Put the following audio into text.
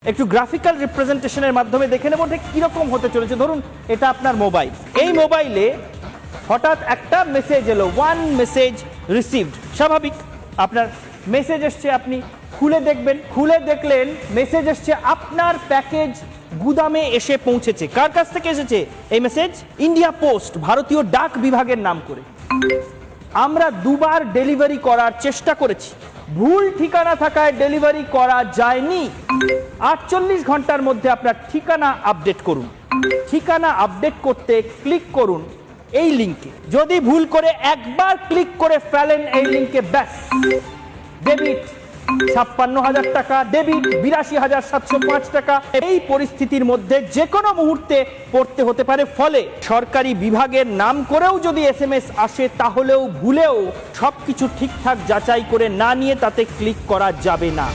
একটু গ্রাফিক্যাল রিপ্রেজেন্টেশনের মাধ্যমে দেখে নেব ঠিক কিরকম হতে চলেছে। ধরুন এটা আপনার মোবাইল, এই মোবাইলে হঠাৎ একটা মেসেজ এলো, ওয়ান মেসেজ রিসিভড। স্বাভাবিক, আপনার মেসেজ এসছে, আপনি খুলে দেখবেন, খুলে দেখলেন মেসেজ এসছে আপনার প্যাকেজ গুদামে এসে পৌঁছেছে। কার কাছ থেকে এসেছে এই মেসেজ? ইন্ডিয়া পোস্ট, ভারতীয় ডাক বিভাগের নাম করে। আমরা দুবার ডেলিভারি করার চেষ্টা করেছি, ভুল ঠিকানা থাকায় ডেলিভারি করা যায়নি। 48 ঘন্টার মধ্যে আপনার ঠিকানা আপডেট করুন। ঠিকানা আপডেট করতে ক্লিক করুন এই লিংকে। যদি ভুল করে একবার ক্লিক করে ফেলেন এই লিংকে, ব্যাস ডেবিট 56,000 টাকা, ডেবিট 82,705 টাকা। এই পরিস্থিতির মধ্যে যে কোনো মুহূর্তে পড়তে হতে পারে। ফলে সরকারি বিভাগের নাম করেও যদি এসএমএস আসে তাহলেও ভুলেও সবকিছু ঠিকঠাক যাচাই করে না নিয়ে তাতে ক্লিক করা যাবে না।